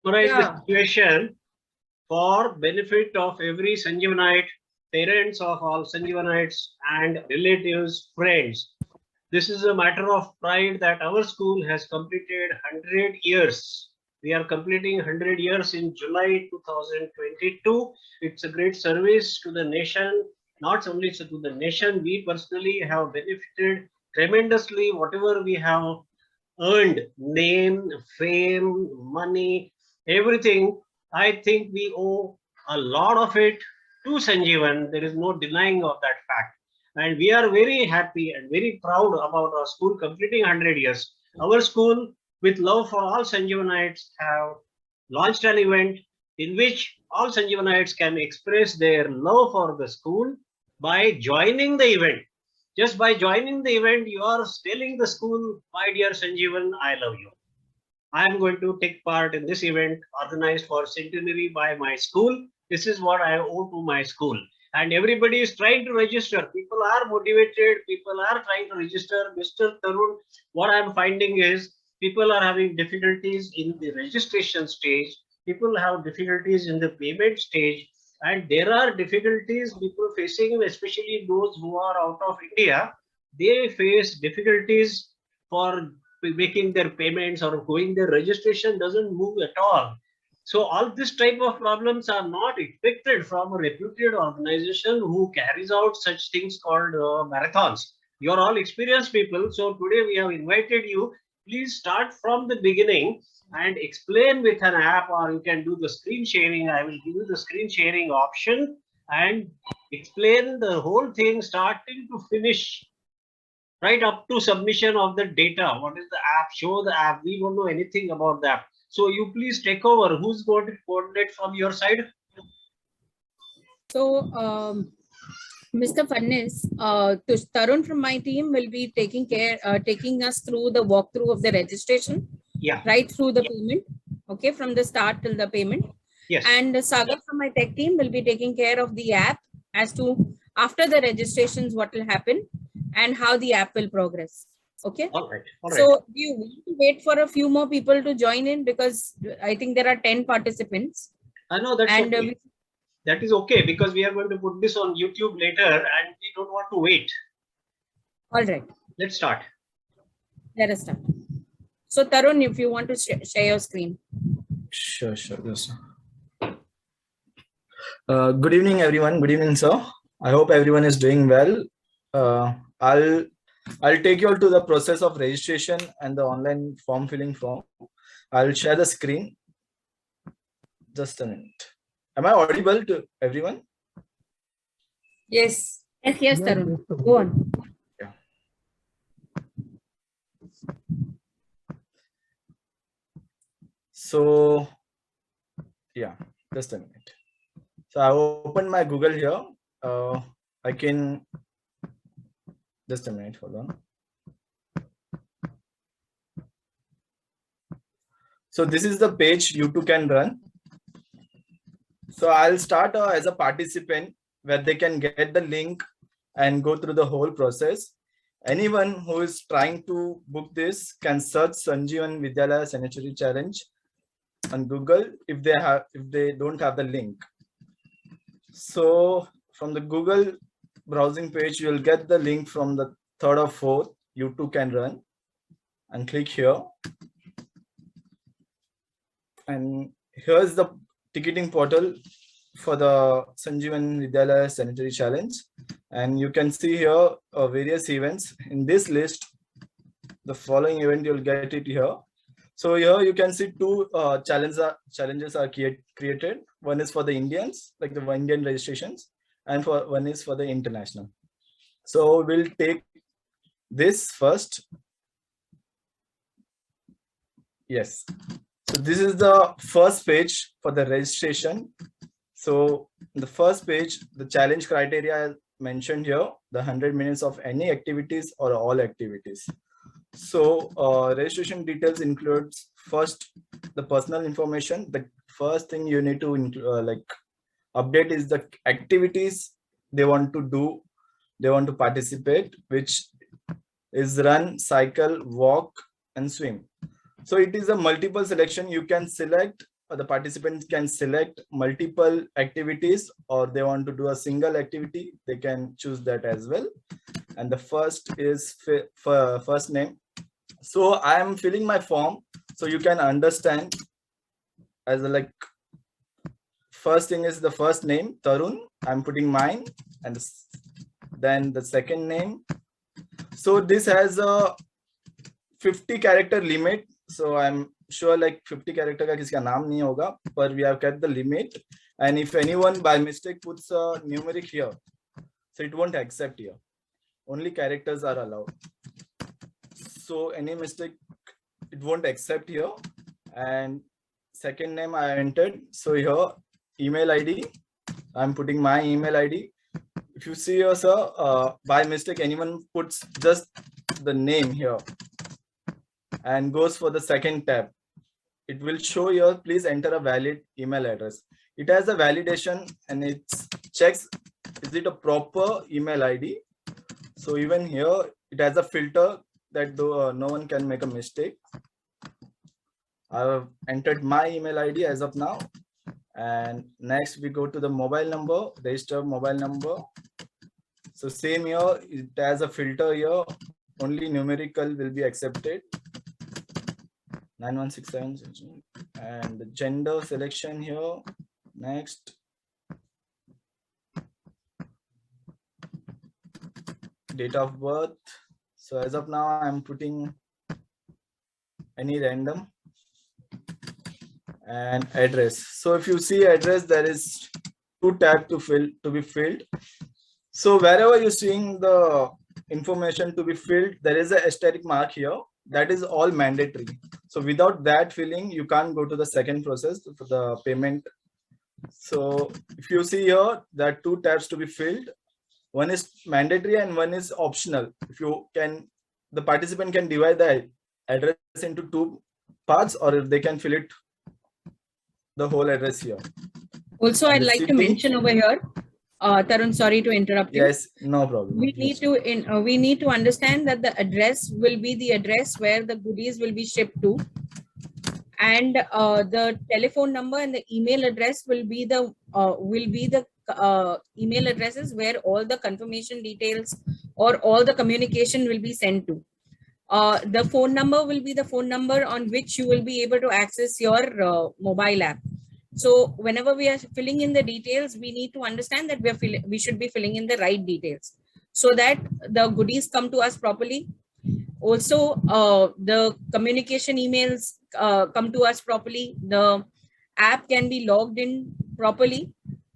Summarize the Yeah. situation for benefit of every Sanjeewanite, parents of all Sanjeewanites and relatives, friends. This is a matter of pride that our school has completed 100 years. We are completing 100 years in July 2022. It's a great service to the nation. Not only to the nation, we personally have benefited tremendously. Whatever we have earned, name, fame, money, everything, I think we owe a lot of it to Sanjeewan. There is no denying of that fact. And we are very happy and very proud about our school completing 100 years. Our school, with love for all Sanjeevanites, have launched an event in which all Sanjeevanites can express their love for the school by joining the event. Just by joining the event, you are telling the school, my dear Sanjeewan, I love you. I am going to take part in this event organized for centenary by my school. This is what I owe to my school. And everybody is trying to register. People are motivated. People are trying to register. Mr. Tarun, what I'm finding is people are having difficulties in the registration stage. People have difficulties in the payment stage. And there are difficulties people facing, especially those who are out of India. They face difficulties for making their payments or going their registration doesn't move at all. So all this type of problems are not expected from a reputed organization who carries out such things called marathons. You're all experienced people, so today we have invited you. Please start from the beginning and explain with an app, or you can do the screen sharing. I will give you the screen sharing option and explain the whole thing starting to finish, right up to submission of the data. What is the app? Show the app. We don't know anything about the app. So you please take over. Who's going to coordinate from your side? So, Mr. Phadnis, Tarun from my team will be taking us through the walkthrough of the registration. Yeah. Right through the payment. Okay, from the start till the payment. Yes. And Sagar from my tech team will be taking care of the app as to after the registrations what will happen and how the app will progress. Okay. All right. All right. So do you want to wait for a few more people to join in, because I think there are 10 participants. I know that's and okay. That is okay, because we are going to put this on YouTube later and we don't want to wait. All right. Let's start. Let us start. So Tarun, if you want to share your screen. Sure. Yes. Good evening, everyone. Good evening, sir. I hope everyone is doing well. I'll take you all to the process of registration and the online form filling form. I'll share the screen. Just a minute. Am I audible to everyone? Yes, Tarun. Go on. Yeah. So, yeah, just a minute. So I opened my Google here. I can just a minute. Hold on. So this is the page YouTooCanRun. So I'll start as a participant where they can get the link and go through the whole process. Anyone who is trying to book this can search Sanjeewan Vidyalaya Sanitary Challenge on Google if they don't have the link. So from the Google browsing page, you'll get the link from the 3rd or 4th YouTooCanRun and click here. And here's the ticketing portal for the Sanjeewan Vidyalaya Sanitary Challenge. And you can see here various events. In this list, the following event, you'll get it here. So here you can see two challenges are created. One is for the Indians, like the Indian registrations, and one is for the international. So we'll take this first. Yes. So this is the first page for the registration. So the first page, the challenge criteria mentioned here, the 100 minutes of any activities or all activities. So registration details includes first the personal information. The first thing you need to update is the activities they want to do, they want to participate, which is run, cycle, walk, and swim. So it is a multiple selection. You can select the participants can select multiple activities, or they want to do a single activity, they can choose that as well. And the first is first name. So I am filling my form so you can understand as like first thing is the first name, Tarun. I'm putting mine, and then the second name. So this has a 50 character limit. So I'm sure like 50 character का किसी का नाम नहीं होगा, but we have kept the limit. And if anyone by mistake puts a numeric here, so it won't accept here. Only characters are allowed. So any mistake, it won't accept here. And second name I entered. So here, email ID. I'm putting my email ID. If you see here, sir, by mistake, anyone puts just the name here and goes for the second tab, it will show here, please enter a valid email address. It has a validation and it checks, is it a proper email ID? So even here, it has a filter that no one can make a mistake. I have entered my email ID as of now. And next we go to the mobile number, register mobile number. So same here, it has a filter here, only numerical will be accepted. 9167, and the gender selection here. Next. Date of birth. So as of now, I'm putting any random. And address. So if you see address, there is 2 tabs to be filled. So wherever you're seeing the information to be filled, there is a asterisk mark here. That is all mandatory. So without that filling, you can't go to the second process for the payment. So if you see here, there are 2 tabs to be filled. One is mandatory and one is optional. If you can, the participant can divide the address into 2 parts, or if they can fill it the whole address here. Also, I'd like to mention over here, Tarun, sorry to interrupt you. Yes, no problem. We need to understand that the address will be the address where the goodies will be shipped to, and the telephone number and the email address will be the email addresses where all the confirmation details or all the communication will be sent to. The phone number will be the phone number on which you will be able to access your mobile app. So whenever we are filling in the details, we need to understand that we should be filling in the right details so that the goodies come to us properly. Also, the communication emails come to us properly. The app can be logged in properly.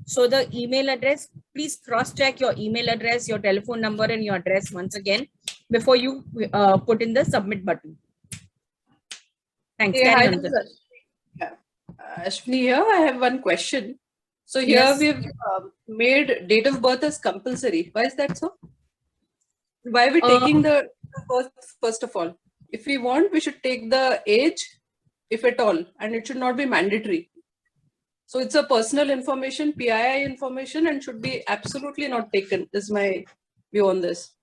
So the email address, please cross-check your email address, your telephone number, and your address once again before you put in the submit button. Thanks. Yeah, Ashwini here, I have one question. So here Yes. we've made date of birth as compulsory. Why is that so? Why are we taking the birth first of all? If we want, we should take the age, if at all, and it should not be mandatory. So it's a personal information, PII information, and should be absolutely not taken, is my view on this.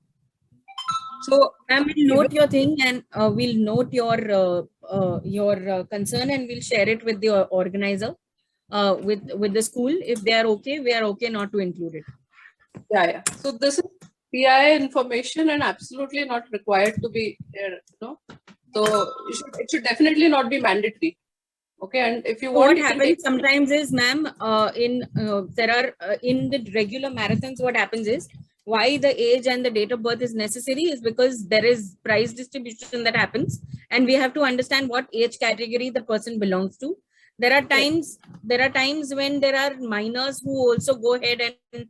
So ma'am, we'll note your thing, and we'll note your concern, and we'll share it with the organizer, with the school. If they are okay, we are okay not to include it. Yeah. So this is PII information and absolutely not required to be there. No. So it should definitely not be mandatory. Okay, and if you want, what happens sometimes is, ma'am, in the regular marathons, what happens is, why the age and the date of birth is necessary is because there is prize distribution that happens, and we have to understand what age category the person belongs to. There are times when there are minors who also go ahead and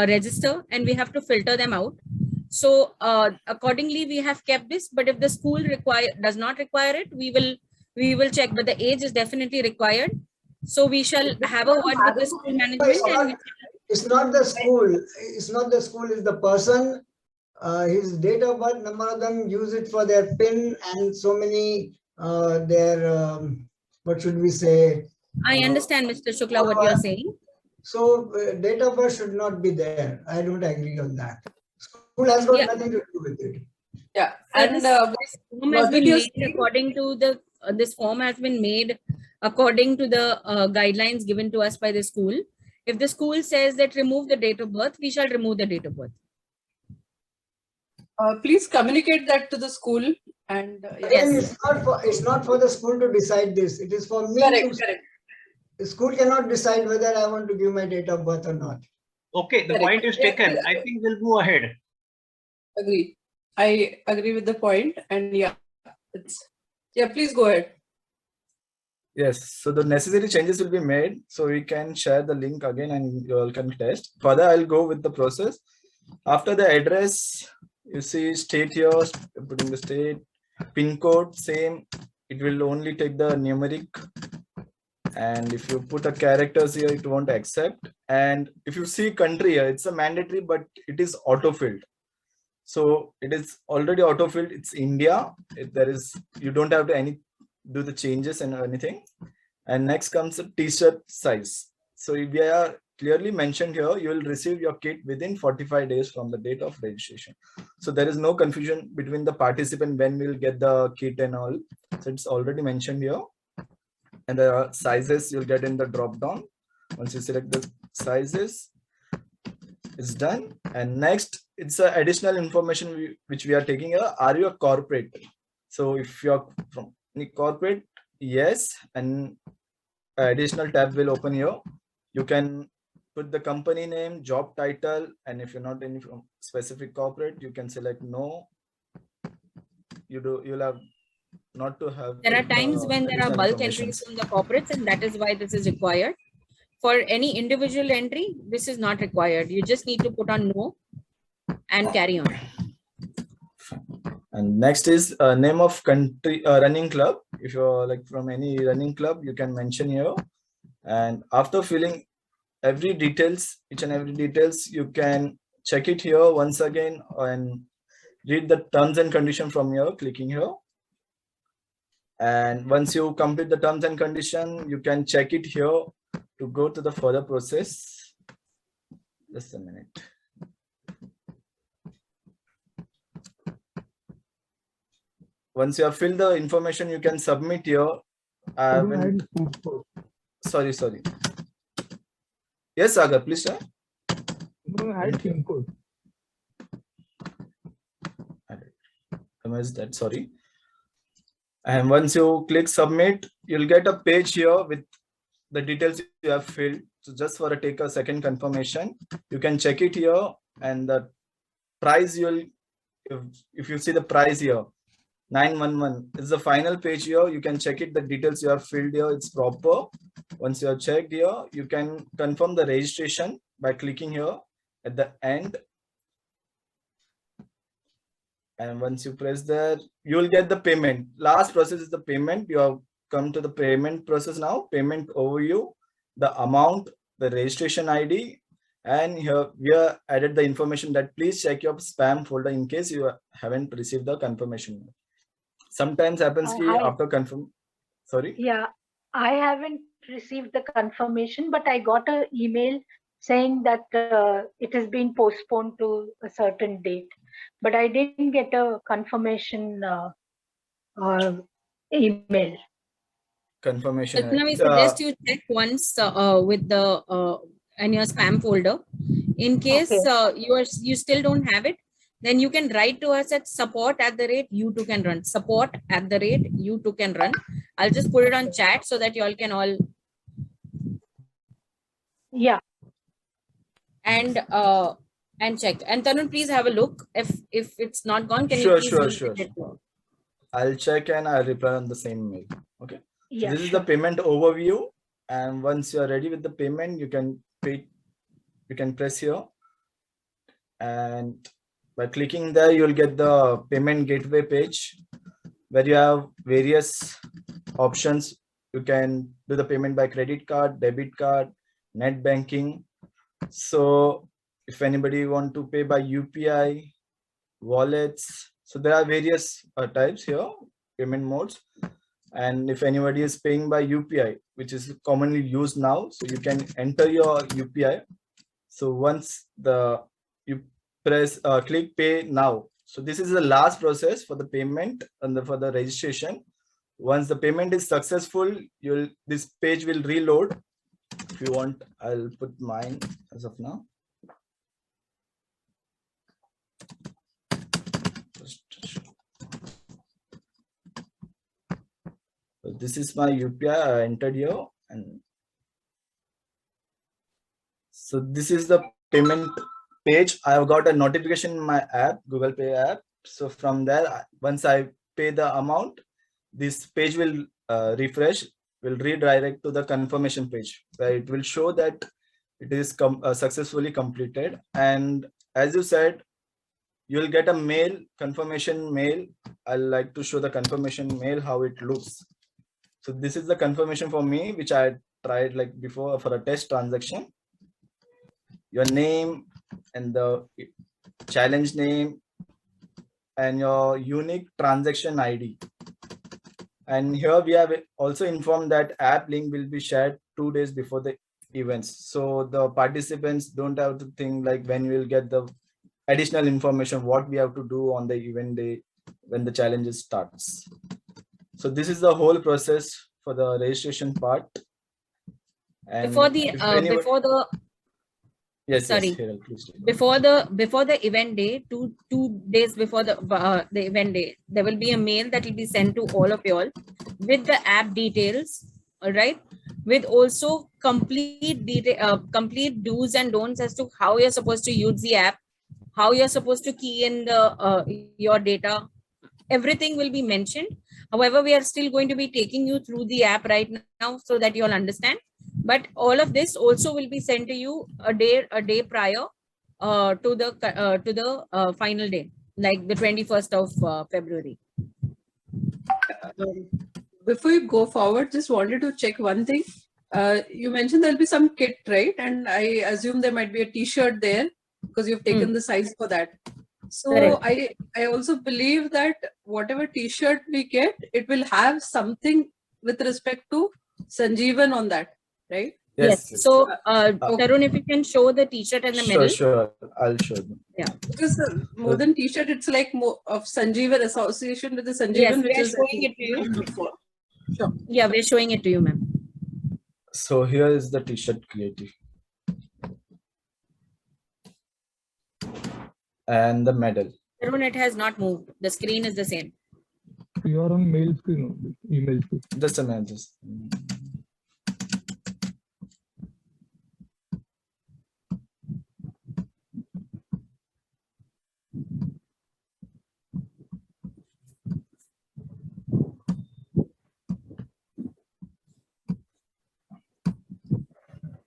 register, and we have to filter them out. So accordingly, we have kept this. But if the school does not require it, we will check. But the age is definitely required. So we shall have a word with the school management. It's not the school. It's not the school. It's the person. His date of birth. Number of them use it for their PIN and so many their what should we say? I understand, Mr. Shukla, what you are saying. So date of birth should not be there. I don't agree on that. School has got nothing to do with it. Yeah, and this form has been made according to the this form has been made according to the guidelines given to us by the school. If the school says that remove the date of birth, we shall remove the date of birth. Please communicate that to the school and Again, Yes. it's not for the school to decide this. It is for me correct, to. correct. The school cannot decide whether I want to give my date of birth or not. Okay, the Correct. point is Yeah, taken. I think we'll move ahead. Agree. I agree with the point, and yeah, please go ahead. Yes, so the necessary changes will be made. So we can share the link again and you all can test. Further, I'll go with the process. After the address, you see state here, putting the state, pin code, same. It will only take the numeric. And if you put a characters here, it won't accept. And if you see country here, it's a mandatory, but it is auto-filled. So it is already auto-filled. It's India. You don't have to do the changes and anything. And next comes the t-shirt size. So we are clearly mentioned here, you will receive your kit within 45 days from the date of registration. So there is no confusion between the participant when we'll get the kit and all. So it's already mentioned here. And the sizes you'll get in the drop down. Once you select the sizes, it's done. And next, it's additional information which we are taking here. Are you a corporate? So if you're from any corporate, yes, and additional tab will open here. You can put the company name, job title, and if you're not any from specific corporate, you can select no. You'll have not to have. There are times when there are bulk entries from the corporates, and that is why this is required. For any individual entry, this is not required. You just need to put on no and carry on. And next is name of country running club. If you're like from any running club, you can mention here. And after filling each and every details, you can check it here once again and read the terms and condition from here, clicking here. And once you complete the terms and condition, you can check it here to go to the further process. Just a minute. Once you have filled the information, you can submit here. Sorry. Yes, Sagar, please share. Sorry. And once you click submit, you'll get a page here with the details you have filled. So just for take a second confirmation, you can check it here, and the price if you see the price here, 911 is the final page here. You can check it, the details you have filled here, it's proper. Once you have checked here, you can confirm the registration by clicking here at the end. And once you press there, you will get the payment. Last process is the payment. You have come to the payment process now. Payment overview, the amount, the registration ID, and here we have added the information that please check your spam folder in case you haven't received the confirmation. Sometimes happens after confirm. Sorry. Yeah, I haven't received the confirmation, but I got an email saying that it has been postponed to a certain date. But I didn't get a confirmation email. Confirmation. Now we suggest you check once with the in your spam folder. In case you still don't have it, then you can write to us at support@YouTooCanRun. Support@YouTooCanRun. I'll just put it on chat so that you all can all. Yeah. And check. And Tarun, please have a look. If it's not gone, can Sure, you please sure. it? I'll check and I'll reply on the same mail. Okay. Yeah, So this is the payment overview. And once you are ready with the payment, you can pay. You can press here. And by clicking there, you'll get the payment gateway page where you have various options. You can do the payment by credit card, debit card, net banking. So if anybody want to pay by UPI, wallets, so there are various types here, payment modes. And if anybody is paying by UPI, which is commonly used now, so you can enter your UPI. So once you press click pay now. So this is the last process for the payment and for the registration. Once the payment is successful, this page will reload. If you want, I'll put mine as of now. So this is my UPI I entered here, and so this is the payment page. I've got a notification in my app, Google Pay app. So from there, once I pay the amount, this page will refresh, will redirect to the confirmation page, where it will show that it is successfully completed. And as you said, you'll get a mail, confirmation mail. I like to show the confirmation mail, how it looks. So this is the confirmation for me, which I tried like before for a test transaction. Your name and the challenge name and your unique transaction ID. And here we have also informed that app link will be shared 2 days before the events. So the participants don't have to think like when we will get the additional information, what we have to do on the event day when the challenge starts. So this is the whole process for the registration part. And before the yes, sorry, yes, Hiral, please. before the event day, two days before the event day, there will be a mail that will be sent to all of you all with the app details, all right, with also complete do's and don'ts as to how you're supposed to use the app, how you're supposed to key in the your data. Everything will be mentioned. However, we are still going to be taking you through the app right now so that you all understand. But all of this also will be sent to you a day prior to the final day, like the 21st of February. Before you go forward, just wanted to check one thing. You mentioned there'll be some kit, right? And I assume there might be a T-shirt there because you've taken the size for that. So Correct. I also believe that whatever T-shirt we get, it will have something with respect to Sanjeewan on that, right? Yes. So Tarun, if you can show the T-shirt and the medal. Sure, I'll show them. Yeah. Because more than T-shirt, it's like more of Sanjeewan association with the Sanjeewan, Yes, which we are is showing it to you. before. Sure. Yeah, we're showing it to you, ma'am. So here is the T-shirt creative. And the medal. Tarun, it has not moved. The screen is the same. You are on mail screen only, email screen. Just a minute.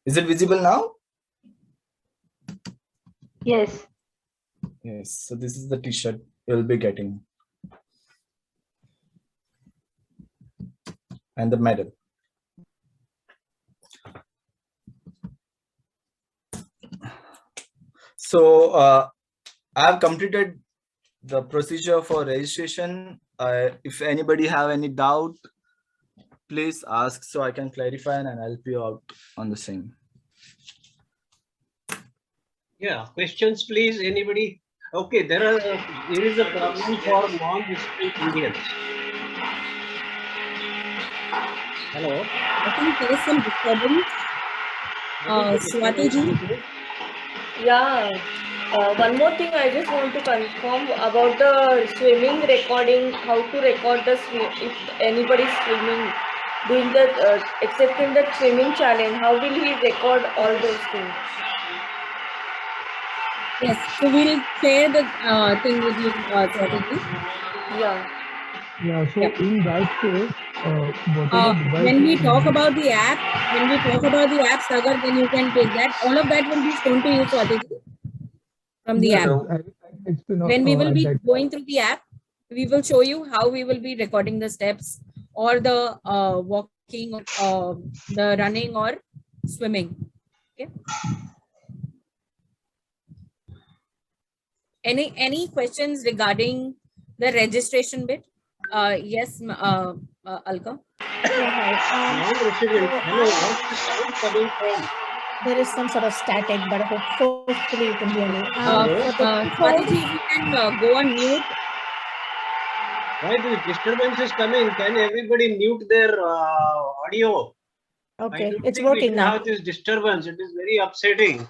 Is it visible now? Yes. Yes. So this is the T-shirt you'll be getting. And the medal. So I have completed the procedure for registration. If anybody have any doubt, please ask so I can clarify and help you out on the same. Yeah, questions, please. Anybody? Okay, there is a problem for non-resident Indians. Hello. I think there is some disturbance. Swati ji. Yeah. One more thing I just want to confirm about the swimming recording, how to record the if anybody is swimming, doing the, except in the swimming challenge, how will he record all those things? Yes, so we'll share the thing with you, Swati ji. Yeah. Yeah, so in that case, when we talk about the app, Sagar, then you can take that. All of that will be shown to you, Swati ji, from the app. When we will be going through the app, we will show you how we will be recording the steps or the walking, the running or swimming. Okay. Any questions regarding the registration bit? Yes, Alka. Non-resident. Hello, what's the sound coming from? There is some sort of static, but hopefully you can hear me. Swati ji, if you can go on mute. Why this disturbance is coming? Can everybody mute their audio? I Okay, don't it's think we working should now. have this disturbance. It is very upsetting.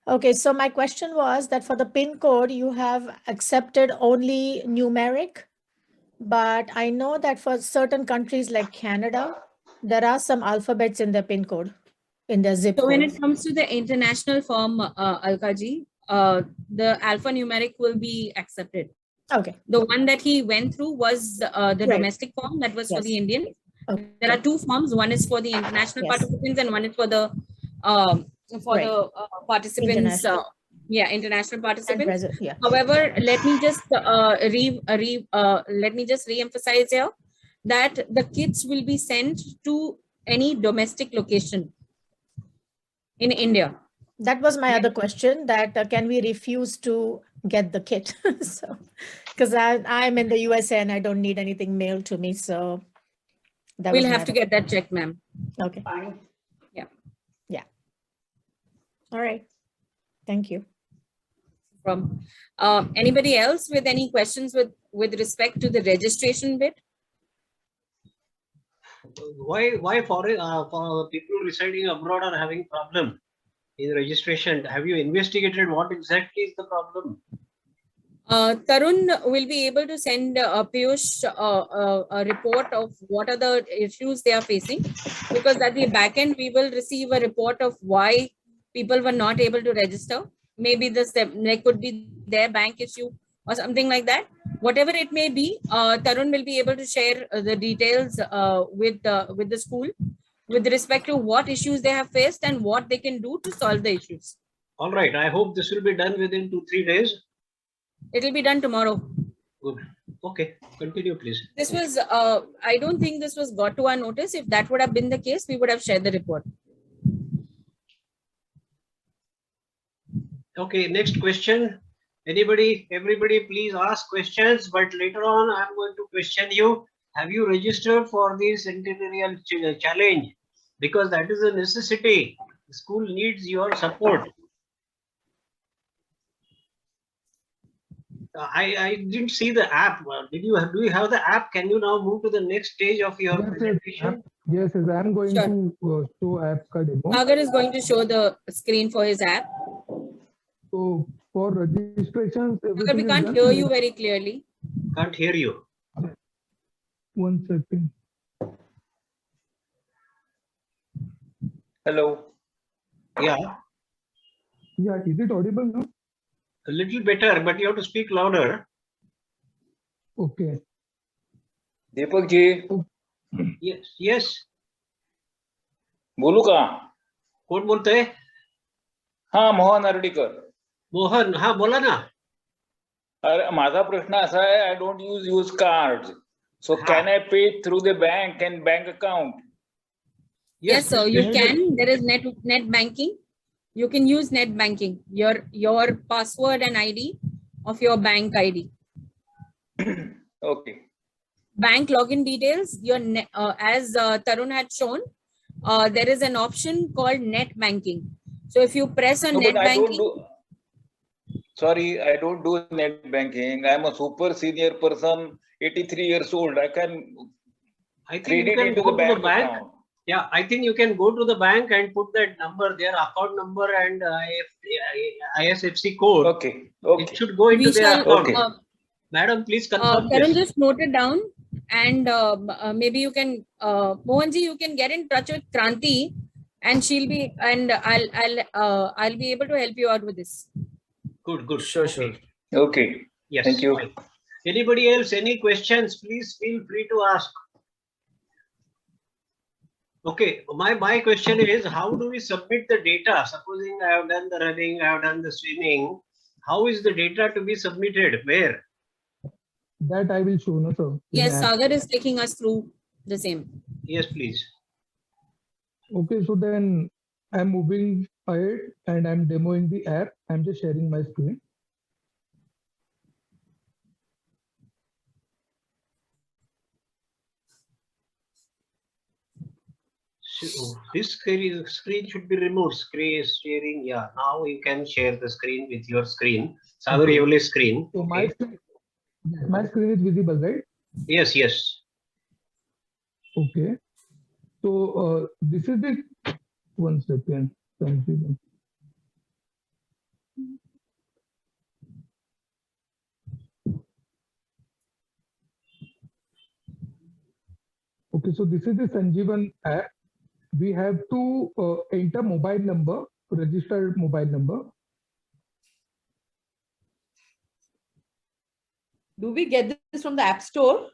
Okay, so my question was that for the PIN code, you have accepted only numeric, but I know that for certain countries like Canada, there are some alphabets in the PIN code, in the zip So when code. it comes to the international form, Alkaji, the alphanumeric will be accepted. Okay, The one that he went through was the Right. domestic form that was for the Yes. Indian. okay. There are two forms. One is for the international Yes. participants and one is for the Right. participants. International. International And participants. yeah. However, let me just re-emphasize here that the kits will be sent to any domestic location in India. That was my other question, that can we refuse to get the kit? So, because I'm in the USA and I don't need anything mailed to me. So that We'll was have my to get that checked, ma'am. Okay. Yeah. Yeah. All right. Thank you. From anybody else with any questions with respect to the registration bit? Why foreign for people residing abroad are having problem in registration? Have you investigated what exactly is the problem? Tarun will be able to send Piyush a report of what are the issues they are facing, because at the back end we will receive a report of why people were not able to register. Maybe there could be their bank issue or something like that. Whatever it may be, Tarun will be able to share the details with the school with respect to what issues they have faced and what they can do to solve the issues. All right. I hope this will be done within 2-3 days. It will be done tomorrow. Good. Okay. Continue, please. This was, I don't think this was got to our notice. If that would have been the case, we would have shared the report. Okay. Next question. Everybody, please ask questions. But later on, I'm going to question you. Have you registered for the centenarial challenge? Because that is a necessity. The school needs your support. I didn't see the app. Do you have the app? Can you now move to the next stage of your presentation? Yes, I'm going Sure. to show app ka demo. Sagar is going to show the screen for his app. So for registrations, Sagar, we everything is can't done. hear you very clearly. Can't hear you. 1 second. Hello. Yeah, Yeah, is it audible now? a little better, but you have to speak louder. Okay. Deepak ji Yes, yes. बोलू का? कोण बोलतोय? हाँ मोहन अर्डीकर. मोहन, हा बोला ना. अरे माझा प्रश्न असा आहे, I don't use cards. So can I pay through the bank and bank account? Yes, sir, you can. There is net banking. You can use net banking. Your password and ID of your bank ID. Okay. Bank login details. As Tarun had shown, there is an option called net banking. So if you press on No, net but I don't banking, do. Sorry, I don't do net banking. I'm a super senior person, 83 years old. I think you can into go the to bank the bank. account. Yeah, I think you can go to the bank and put that number, their account number and ISFC code. Okay. It should go into we their shall. account. Madam, please confirm Tarun, this. just note it down, and maybe you can, Mohanji, you can get in touch with Kranti, and she'll be, and I'll be able to help you out with this. Good. Sure, Okay. sure. Okay. Yes. Thank you. Fine. Anybody else, any questions, please feel free to ask. Okay, my question is, how do we submit the data? Supposing I have done the running, I have done the swimming. How is the data to be submitted? Where? That I will show, no, sir. Yes, Sagar is taking us through the same. Yes, please. Okay, so then I'm moving ahead and I'm demoing the app. I'm just sharing my screen. So this screen should be removed. Screen sharing. Yeah, now you can share the screen with your screen. Sagar Okay. Evele's screen. So my screen, Yes, my screen is visible, right? Yes, yes. Okay. So this is the 1 second. Sanjeewan. Okay, so this is the Sanjeewan app. We have to enter mobile number, registered mobile number. Do we get this from the App Store?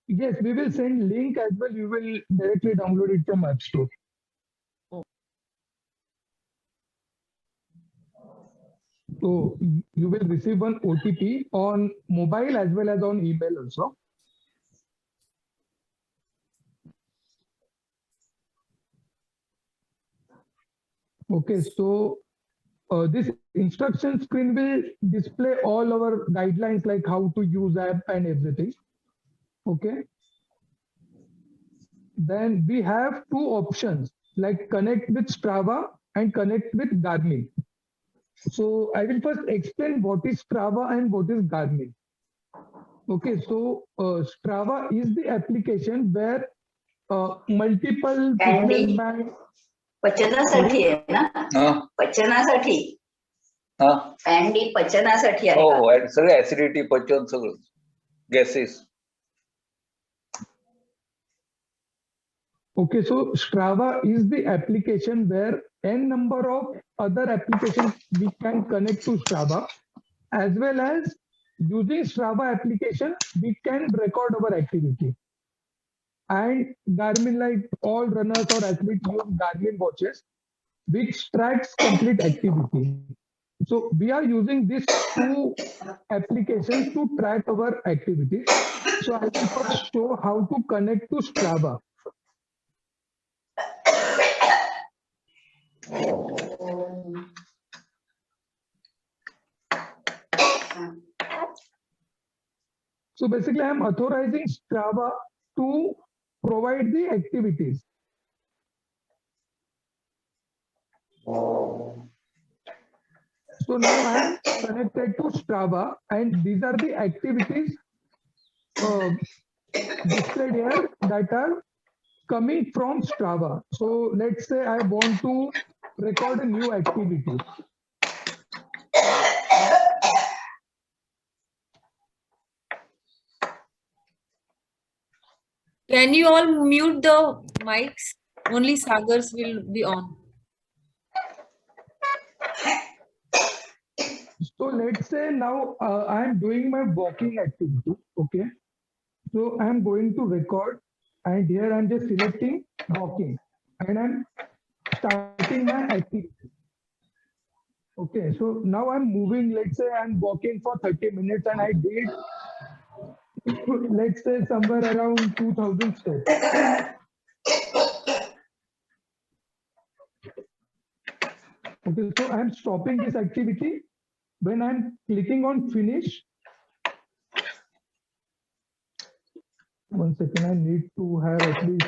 Yes, we will send link as well. You will directly download it from App Store. So you will receive one OTP on mobile as well as on email also. Okay, so this instruction screen will display all our guidelines like how to use app and everything. Okay. Then we have two options like connect with Strava and connect with Garmin. So I will first explain what is Strava and what is Garmin. Okay, so Strava is the application where multiple fitness bands. पचनासाठी आहे ना पचनासाठी Andy पचनासाठी आहे हो सगळं acidity पचन सगळं gases Okay, so Strava is the application where n number of other applications we can connect to Strava, as well as using Strava application we can record our activity. And Garmin, like all runners or athletes use Garmin watches, which tracks complete activity. So we are using these two applications to track our activities. So I will first show how to connect to Strava. So basically, I am authorizing Strava to provide the activities. So now I am connected to Strava, and these are the activities displayed here that are coming from Strava. So let's say I want to record a new activity. Can you all mute the mics? Only Sagar's will be on. So let's say now I am doing my walking activity. Okay. So I am going to record, and here I'm just selecting walking, and I'm starting my activity. Okay, so now I'm moving. Let's say I'm walking for 30 minutes, and I did, let's say, somewhere around 2000 steps. Okay, so I'm stopping this activity. When I'm clicking on finish, 1 second, I need to have at least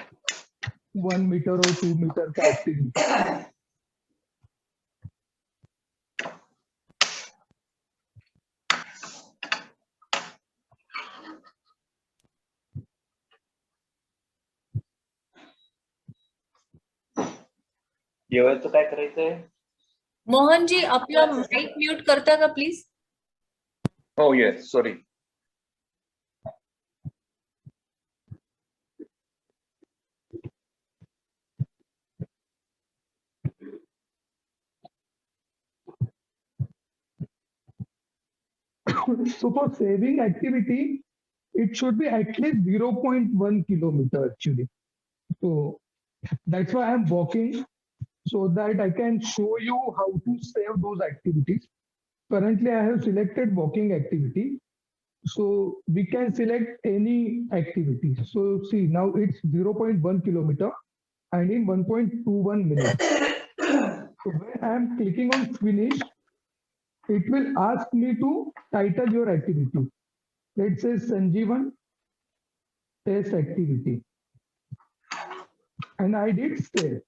1 meter or 2 meter activity. जेवायचं काय करायचंय मोहनजी, आपला mic mute करता का please? हो yes sorry So for saving activity, it should be at least 0.1 kilometer actually. So that's why I'm walking, so that I can show you how to save those activities. Currently, I have selected walking activity. So we can select any activity. So see, now it's 0.1 kilometer and in 1.21 minutes. So when I'm clicking on finish, it will ask me to title your activity. Let's say Sanjeewan test activity. And I did save.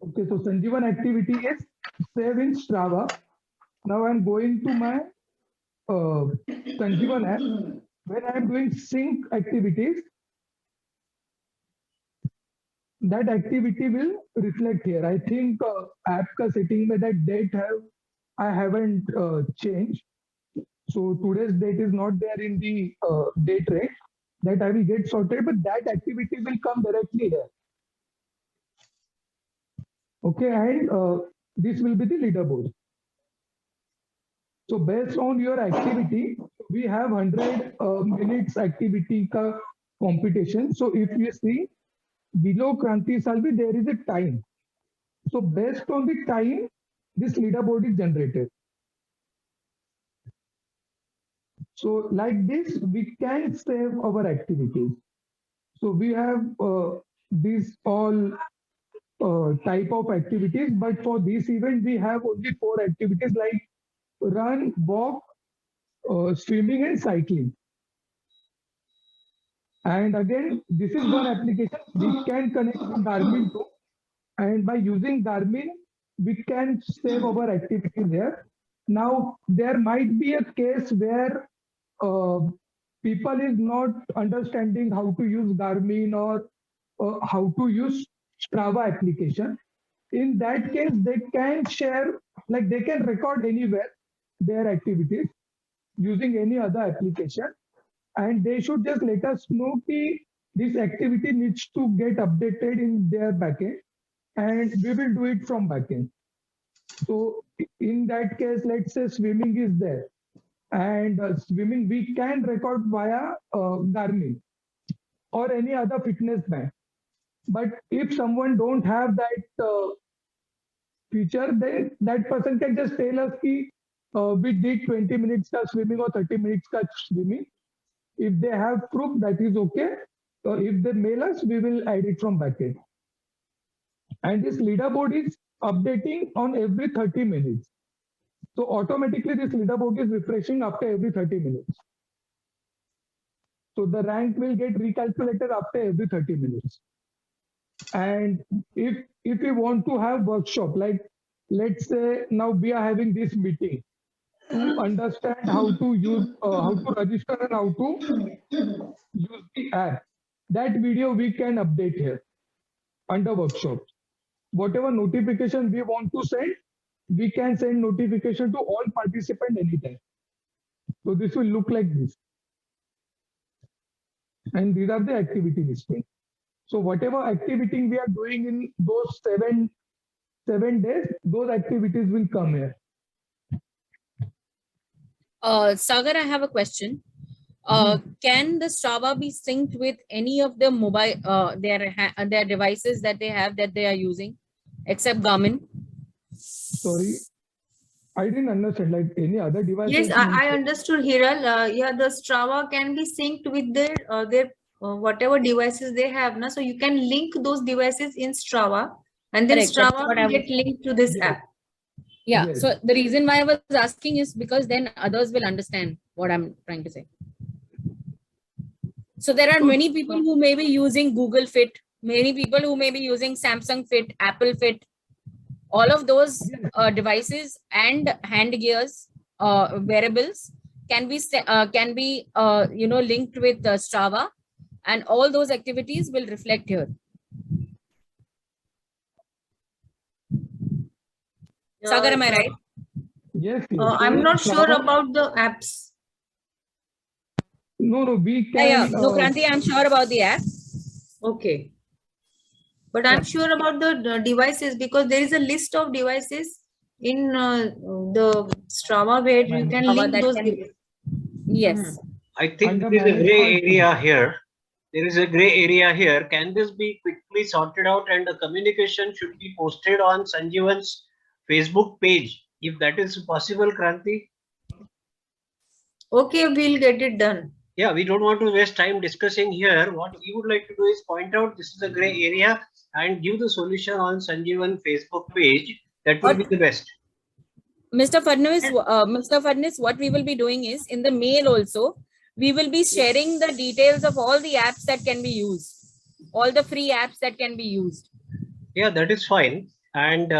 Okay, so Sanjeewan activity is saved in Strava. Now I'm going to my Sanjeewan app. When I'm doing sync activities, that activity will reflect here. I think app ka setting mein that date I haven't changed. So today's date is not there in the date range. That I will get sorted, but that activity will come directly here. Okay, and this will be the leaderboard. So based on your activity, we have 100 minutes activity ka competition. So if you see below Kranti Salvi, there is a time. So based on the time, this leaderboard is generated. So like this, we can save our activities. So we have these all type of activities, but for this event, we have only 4 activities like run, walk, swimming and cycling. And again, this is one application we can connect with Garmin to. And by using Garmin, we can save our activities here. Now, there might be a case where people is not understanding how to use Garmin or how to use Strava application. In that case, they can share, like they can record anywhere their activities using any other application. And they should just let us know that this activity needs to get updated in their backend, and we will do it from backend. So in that case, let's say swimming is there, and swimming we can record via Garmin or any other fitness band. But if someone don't have that feature, then that person can just tell us ki, we did 20 minutes ka swimming or 30 minutes ka swimming. If they have proof, that is okay. If they mail us, we will add it from backend. And this leaderboard is updating on every 30 minutes. So automatically this leaderboard is refreshing after every 30 minutes. So the rank will get recalculated after every 30 minutes. And if we want to have workshop, like let's say now we are having this meeting to understand how to use, how to register and how to use the app, that video we can update here under workshop. Whatever notification we want to send, we can send notification to all participants anytime. So this will look like this. And these are the activity listing. So whatever activity we are doing in those seven days, those activities will come here. Sagar, I have a question. Can the Strava be synced with any of the mobile their devices that they have that they are using, except Garmin? Sorry, I didn't understand. Like any other device? Yes, I understood, Hiral. Yeah, the Strava can be synced with their whatever devices they have. So you can link those devices in Strava, and then Strava will get linked to this app. Yeah. Yes. So the reason why I was asking is because then others will understand what I'm trying to say. So there are many people who may be using Google Fit, many people who may be using Samsung Fit, Apple Fit. All of those devices and hand gears, wearables can be linked with Strava, and all those activities will reflect here. Sagar, am I right? Yes. I'm not sure about the apps. No, we can. No, Kranti, I'm sure about the app. Okay. But I'm sure about the devices, because there is a list of devices in the Strava where you can link those devices. Yes. I think there is a gray area here. There is a gray area here. Can this be quickly sorted out, and the communication should be posted on Sanjeewan's Facebook page, if that is possible, Kranti? Okay, we'll get it done. Yeah, we don't want to waste time discussing here. What we would like to do is point out this is a gray area and give the solution on Sanjeewan Facebook page. That will be the best. Mr. Phadnis, what we will be doing is, in the mail also, we will be sharing the details of all the apps that can be used, all the free apps that can be used. Yeah, that is fine. And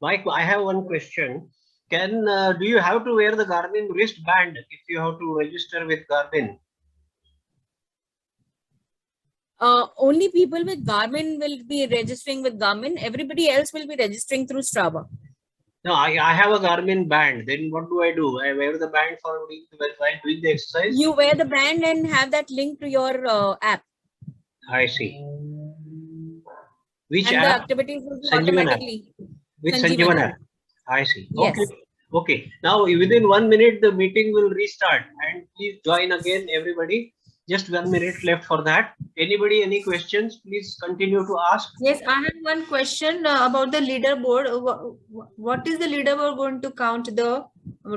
Mike, I have one question. do you have to wear the Garmin wristband if you have to register with Garmin? Only people with Garmin will be registering with Garmin. Everybody else will be registering through Strava. No, I have a Garmin band. Then what do? I wear the band while doing the exercise? You wear the band and have that link to your app. I see. Which and app? the activities will be Sanjeewan app. automatically. With Sanjeewan Sanjeewan app. app. I see. Yes. Okay. Okay. Now within 1 minute the meeting will restart, and please join again, everybody. Just 1 minute left for that. Anybody, any questions? Please continue to ask. Yes, I have one question about the leaderboard. What is the leaderboard going to count? The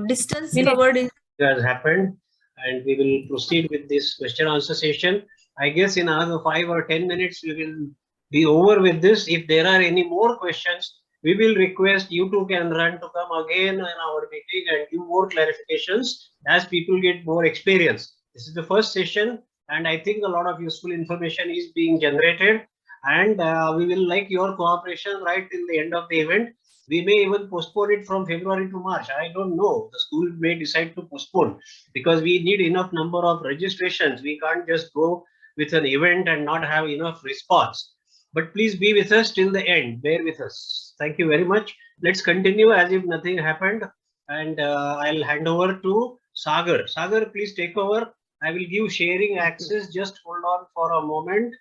distance covered in? Has happened, and we will proceed with this question answer session. I guess in another 5 or 10 minutes we will be over with this. If there are any more questions, we will request YouTooCanRun to come again in our meeting and give more clarifications as people get more experience. This is the first session, and I think a lot of useful information is being generated, and we will like your cooperation right till the end of the event. We may even postpone it from February to March. I don't know. The school may decide to postpone because we need enough number of registrations. We can't just go with an event and not have enough response. But please be with us till the end. Bear with us. Thank you very much. Let's continue as if nothing happened. And I'll hand over to Sagar. Sagar, please take over. I will give sharing access. Just hold on for a moment.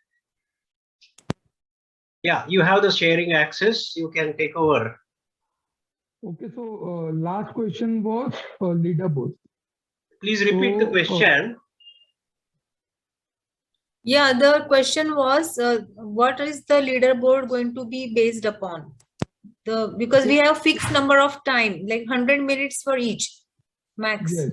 Yeah, you have the sharing access. You can take over. Okay, so last question was leaderboard. Please repeat the question. Yeah, the question was, what is the leaderboard going to be based upon? Because we have fixed number of time, like 100 minutes for each max. Yes.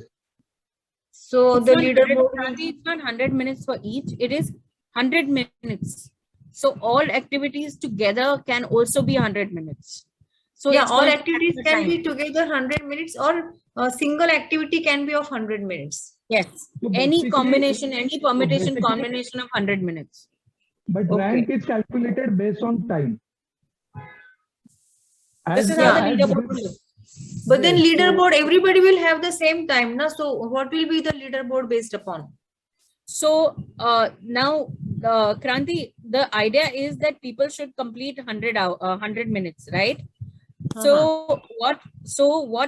So it's the not leaderboard it's not 100 minutes for each. It is 100 minutes. So all activities together can also be 100 minutes. So yeah, it's all going to activities capture can time. be together 100 minutes, or a single activity can be of 100 minutes. Yes. So Any basically- combination, any permutation basically- combination of 100 minutes. But rank is calculated based on time. This is how the leaderboard will look. But then Yes, leaderboard, everybody will have the same time, na? So what will be the leaderboard based upon? So now, Kranti, the idea is that people should complete 100 minutes, right? So what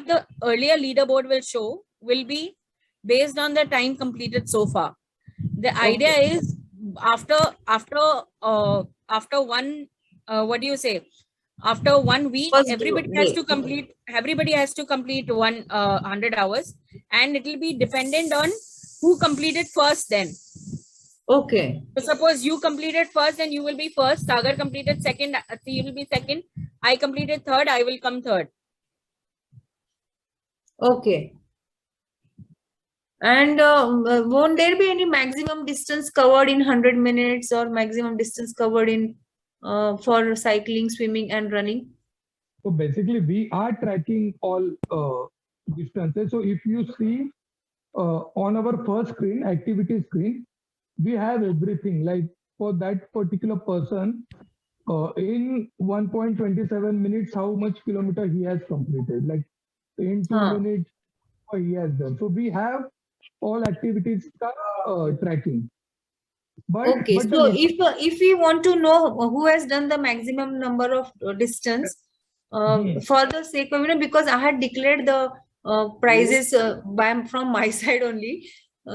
the earlier leaderboard will show will be based on the time completed so far. The idea is after one what do you say? After 1 week, everybody has to complete 100 hours, and it will be dependent on who completed first then. Okay. So suppose you completed first, then you will be first. Sagar completed second, he will be second. I completed third, I will come third. Okay. And won't there be any maximum distance covered in 100 minutes or maximum distance covered in for cycling, swimming and running? So basically we are tracking all distances. So if you see on our first screen, activity screen, we have everything like for that particular person in 1.27 minutes, how much kilometer he has completed, like in 2 minutes he has done. So we have all activities tracking. But, okay, but so if we want to know who has done the maximum number of distance, for the sake of, because I had declared the prizes from my side only.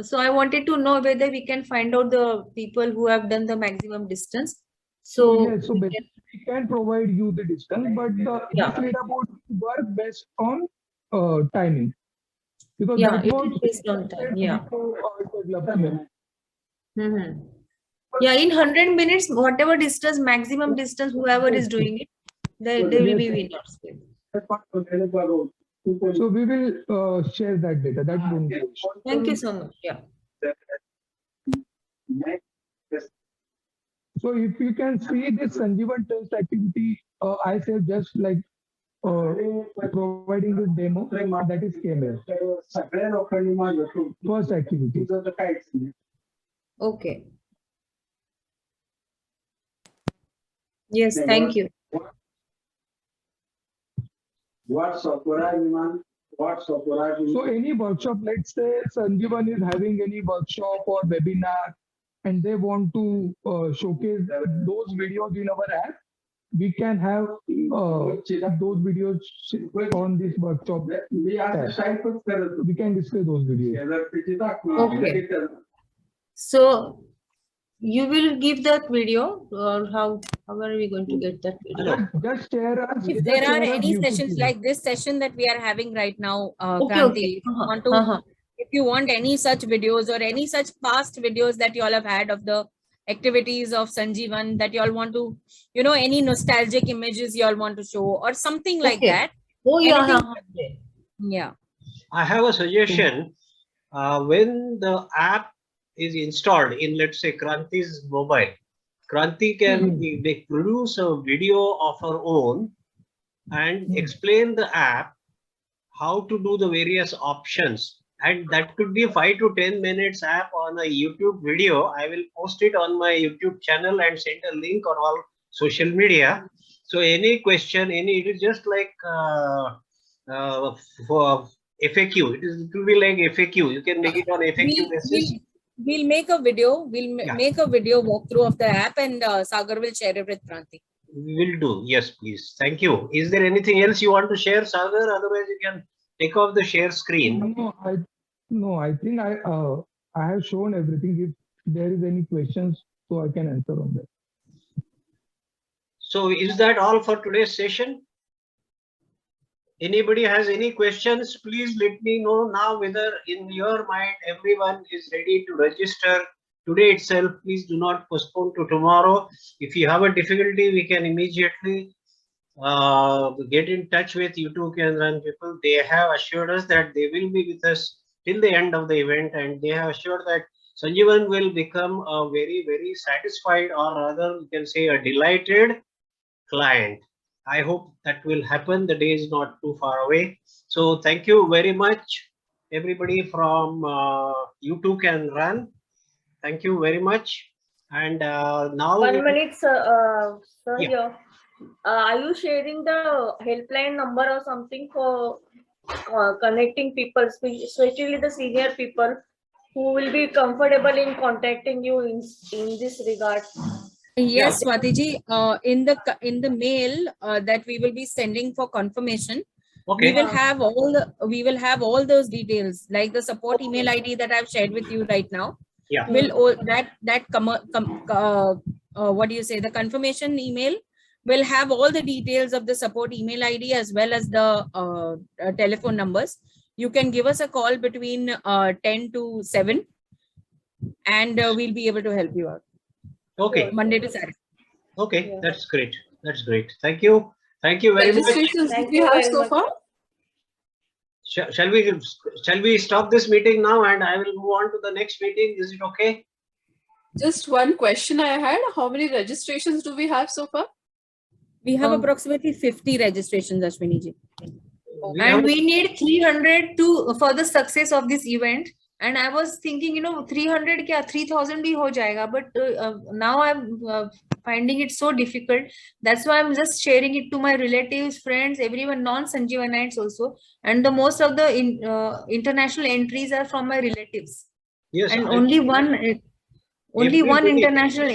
So I wanted to know whether we can find out the people who have done the maximum distance. So, yes, so we can provide you the distance, but the this leaderboard work based on timing. Because that was based on time. Yeah. Development. Yeah, in 100 minutes, whatever distance, maximum distance, whoever is doing it, they will be winners. So we will share that data. That won't be. Thank you so much. Yeah. So if you can see this Sanjeewan test activity, I said just like providing this demo, that is KML. First activity. Okay. Yes, thank you. What software So any workshop, let's say Sanjeewan is having any workshop or webinar and they want to showcase those videos in our app, we can have those videos on this workshop tab. We can display those videos. Okay. So you will give that video, or how are we going to get that video? Just share us. If there are any sessions like this session that we are having right now, Okay. Kranti, if you want any such videos or any such past videos that you all have had of the activities of Sanjeewan, that you all want to, any nostalgic images you all want to show or something like that. Oh yeah. Anything, yeah. I have a suggestion. When the app is installed in, let's say, Kranti's mobile, Kranti can they produce a video of her own and explain the app, how to do the various options. And that could be 5 to 10 minutes app on a YouTube video. I will post it on my YouTube channel and send a link on all social media. So any question, it is just like for FAQ. It will be like FAQ. You can make it on FAQ basis. We'll make a video. We'll make a video walkthrough of the app, and Sagar will share it with Kranti. Will do. Yes, please. Thank you. Is there anything else you want to share, Sagar? Otherwise, you can take off the share screen. No, I think I have shown everything. If there is any questions, so I can answer on that. So is that all for today's session? Anybody has any questions, please let me know now whether in your mind everyone is ready to register today itself. Please do not postpone to tomorrow. If you have a difficulty, we can immediately get in touch with YouTooCanRun people. They have assured us that they will be with us till the end of the event, and they have assured that Sanjeewan will become a very, very satisfied, or rather you can say a delighted client. I hope that will happen. The day is not too far away. So thank you very much, everybody from YouTooCanRun. Thank you very much. And now 1 minute, sir. Yeah. Are you sharing the helpline number or something for connecting people, especially the senior people who will be comfortable in contacting you in this regard? Yes, Swatiji, in the mail that we will be sending for confirmation, we will have all those details, like the support email ID that I've shared with you right now. Yeah. What do you say? The confirmation email will have all the details of the support email ID as well as the telephone numbers. You can give us a call between 10 to 7, and we'll be able to help you out. Okay. Monday to Saturday. Okay, that's great. That's great. Thank you. Thank you very much. Registrations do we have so far? Shall we stop this meeting now, and I will move on to the next meeting? Is it okay? Just one question I had. How many registrations do we have so far? We have approximately 50 registrations, Ashwini ji. And we need 300 for the success of this event. And I was thinking, 300 kya 3000 bhi ho jayega, but now I'm finding it so difficult. That's why I'm just sharing it to my relatives, friends, everyone, non-Sanjeewanites also. And the most of the international entries are from my relatives. Yes. And only one international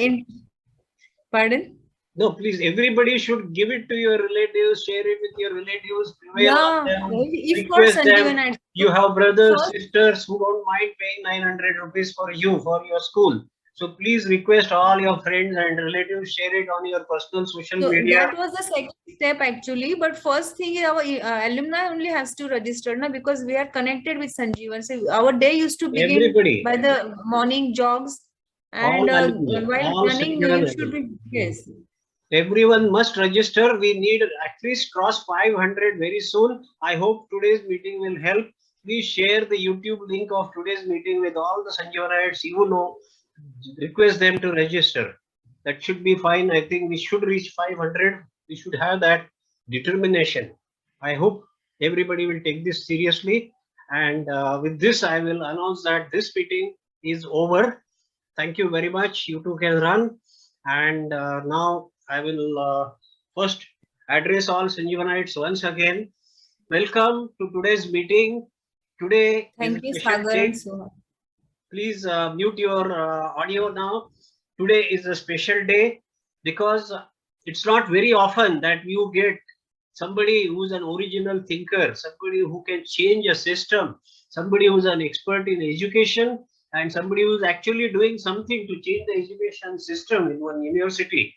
pardon? No, please, everybody should give it to your relatives, share it with your relatives. Yeah, if not Sanjeewanite. You have brothers, sisters who don't mind paying 900 rupees for you, for your school. So please request all your friends and relatives, share it on your personal social media. That was the second step actually, but first thing is our alumni only has to register now, because we are connected with Sanjeewan. So our day used to begin by the morning jogs, and while running you should be, yes. Everyone must register. We need at least cross 500 very soon. I hope today's meeting will help. Please share the YouTube link of today's meeting with all the Sanjeewanites you know. Request them to register. That should be fine. I think we should reach 500. We should have that determination. I hope everybody will take this seriously. And with this, I will announce that this meeting is over. Thank you very much. YouTooCanRun. And now I will first address all Sanjeewanites once again. welcome to today's meeting. Today Thank is you, a special Sagar day. and Soha. Please mute your audio now. Today is a special day because it's not very often that you get somebody who's an original thinker, somebody who can change a system, somebody who's an expert in education, and somebody who's actually doing something to change the education system in one university.